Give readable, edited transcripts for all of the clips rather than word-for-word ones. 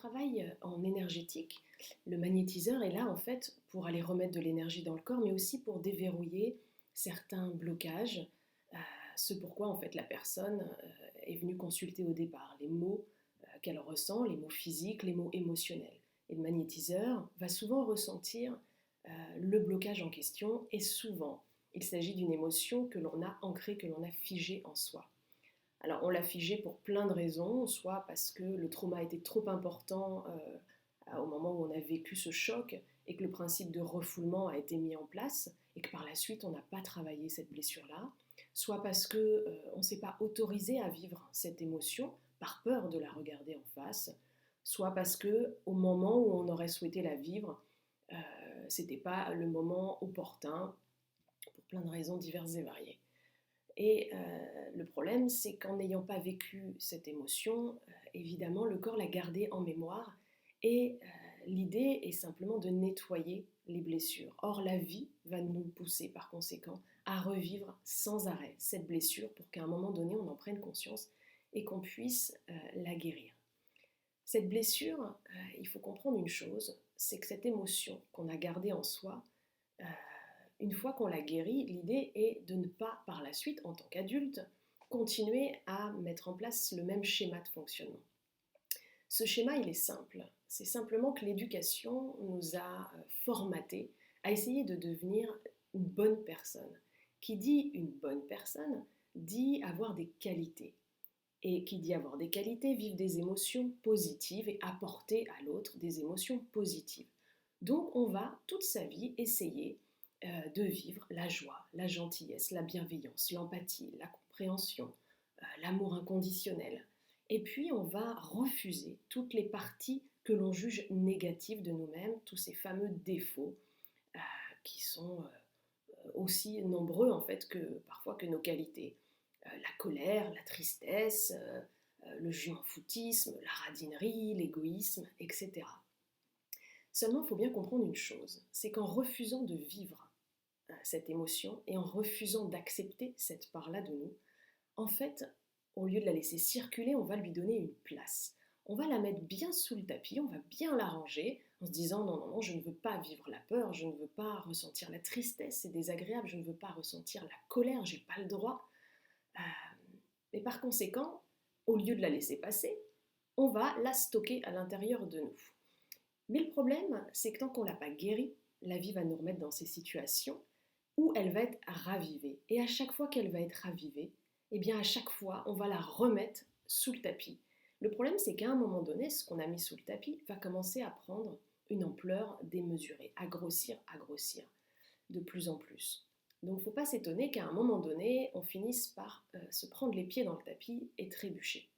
travaille en énergétique, le magnétiseur est là en fait pour aller remettre de l'énergie dans le corps, mais aussi pour déverrouiller certains blocages, euh, ce pourquoi en fait la personne est venue consulter au départ, les mots qu'elle ressent, les mots physiques, les mots émotionnels. Et le magnétiseur va souvent ressentir le blocage en question et souvent il s'agit d'une émotion que l'on a ancrée, que l'on a figée en soi. Alors on l'a figé pour plein de raisons, soit parce que le trauma était trop important au moment où on a vécu ce choc et que le principe de refoulement a été mis en place et que par la suite on n'a pas travaillé cette blessure-là, soit parce qu'on ne s'est pas autorisé à vivre cette émotion par peur de la regarder en face, soit parce que au moment où on aurait souhaité la vivre, euh, c'était pas le moment opportun pour plein de raisons diverses et variées. Et le problème, c'est qu'en n'ayant pas vécu cette émotion, évidemment, le corps l'a gardée en mémoire et l'idée est simplement de nettoyer les blessures. Or, la vie va nous pousser par conséquent à revivre sans arrêt cette blessure pour qu'à un moment donné, on en prenne conscience et qu'on puisse la guérir. Cette blessure, il faut comprendre une chose, c'est que cette émotion qu'on a gardée en soi, euh, une fois qu'on l'a guéri, l'idée est de ne pas, par la suite, en tant qu'adulte, continuer à mettre en place le même schéma de fonctionnement. Ce schéma, il est simple. C'est simplement que l'éducation nous a formatés à essayer de devenir une bonne personne. Qui dit une bonne personne, dit avoir des qualités. Et qui dit avoir des qualités, vivre des émotions positives et apporter à l'autre des émotions positives. Donc on va toute sa vie essayer de vivre la joie, la gentillesse, la bienveillance, l'empathie, la compréhension, l'amour inconditionnel. Et puis on va refuser toutes les parties que l'on juge négatives de nous-mêmes, tous ces fameux défauts euh, qui sont aussi nombreux en fait que parfois que nos qualités. La colère, la tristesse, le jument foutisme, la radinerie, l'égoïsme, etc. Seulement, il faut bien comprendre une chose, c'est qu'en refusant de vivre cette émotion et en refusant d'accepter cette part-là de nous, en fait, au lieu de la laisser circuler, on va lui donner une place. On va la mettre bien sous le tapis, on va bien la ranger en se disant non, non, non, je ne veux pas vivre la peur, je ne veux pas ressentir la tristesse, c'est désagréable, je ne veux pas ressentir la colère, j'ai pas le droit. Et par conséquent, au lieu de la laisser passer, on va la stocker à l'intérieur de nous. Mais le problème, c'est que tant qu'on ne l'a pas guérie, la vie va nous remettre dans ces situations où elle va être ravivée. Et à chaque fois qu'elle va être ravivée, eh bien à chaque fois, on va la remettre sous le tapis. Le problème, c'est qu'à un moment donné, ce qu'on a mis sous le tapis va commencer à prendre une ampleur démesurée, à grossir, de plus en plus. Donc il ne faut pas s'étonner qu'à un moment donné, on finisse par se prendre les pieds dans le tapis et trébucher.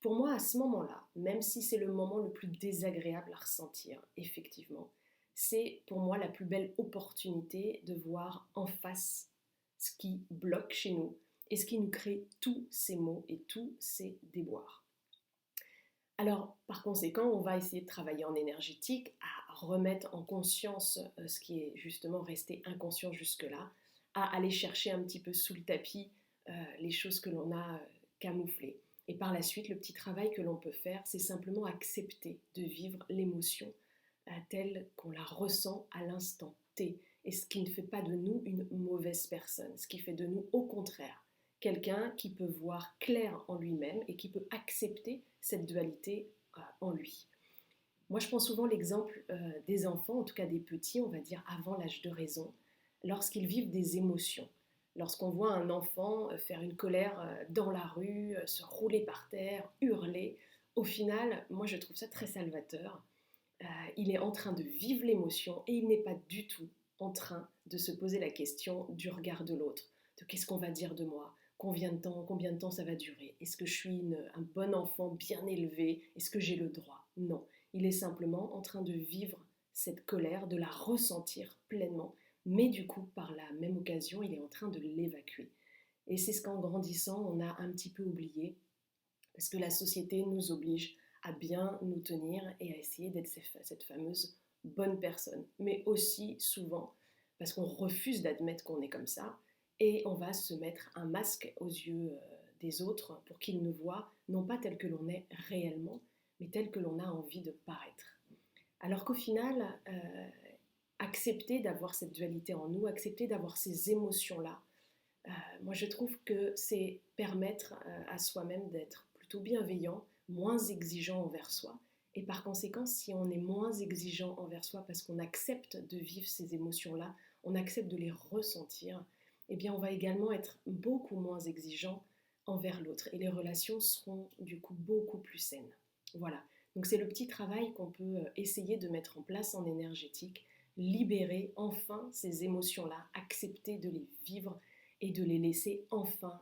Pour moi, à ce moment-là, même si c'est le moment le plus désagréable à ressentir, effectivement, c'est pour moi la plus belle opportunité de voir en face ce qui bloque chez nous et ce qui nous crée tous ces maux et tous ces déboires. Alors, par conséquent, on va essayer de travailler en énergétique à remettre en conscience ce qui est justement resté inconscient jusque-là, à aller chercher un petit peu sous le tapis les choses que l'on a camouflées. Et par la suite, le petit travail que l'on peut faire, c'est simplement accepter de vivre l'émotion telle qu'on la ressent à l'instant T. Et ce qui ne fait pas de nous une mauvaise personne, ce qui fait de nous au contraire quelqu'un qui peut voir clair en lui-même et qui peut accepter cette dualité en lui. Moi, je prends souvent l'exemple des enfants, en tout cas des petits, on va dire avant l'âge de raison, lorsqu'ils vivent des émotions. Lorsqu'on voit un enfant faire une colère dans la rue, se rouler par terre, hurler, au final, moi je trouve ça très salvateur. Il est en train de vivre l'émotion et il n'est pas du tout en train de se poser la question du regard de l'autre, de qu'est-ce qu'on va dire de moi, combien de temps ça va durer, est-ce que je suis un bon enfant bien élevé, est-ce que j'ai le droit? Non, il est simplement en train de vivre cette colère, de la ressentir pleinement, mais du coup, par la même occasion, il est en train de l'évacuer. Et c'est ce qu'en grandissant, on a un petit peu oublié, parce que la société nous oblige à bien nous tenir et à essayer d'être cette fameuse bonne personne. Mais aussi souvent, parce qu'on refuse d'admettre qu'on est comme ça, et on va se mettre un masque aux yeux des autres pour qu'ils nous voient, non pas tel que l'on est réellement, mais tel que l'on a envie de paraître. Alors qu'au final, accepter d'avoir cette dualité en nous, accepter d'avoir ces émotions-là, moi je trouve que c'est permettre à soi-même d'être plutôt bienveillant, moins exigeant envers soi. Et par conséquent, si on est moins exigeant envers soi parce qu'on accepte de vivre ces émotions-là, on accepte de les ressentir, eh bien on va également être beaucoup moins exigeant envers l'autre. Et les relations seront du coup beaucoup plus saines. Voilà. Donc c'est le petit travail qu'on peut essayer de mettre en place en énergétique, libérer enfin ces émotions-là, accepter de les vivre et de les laisser enfin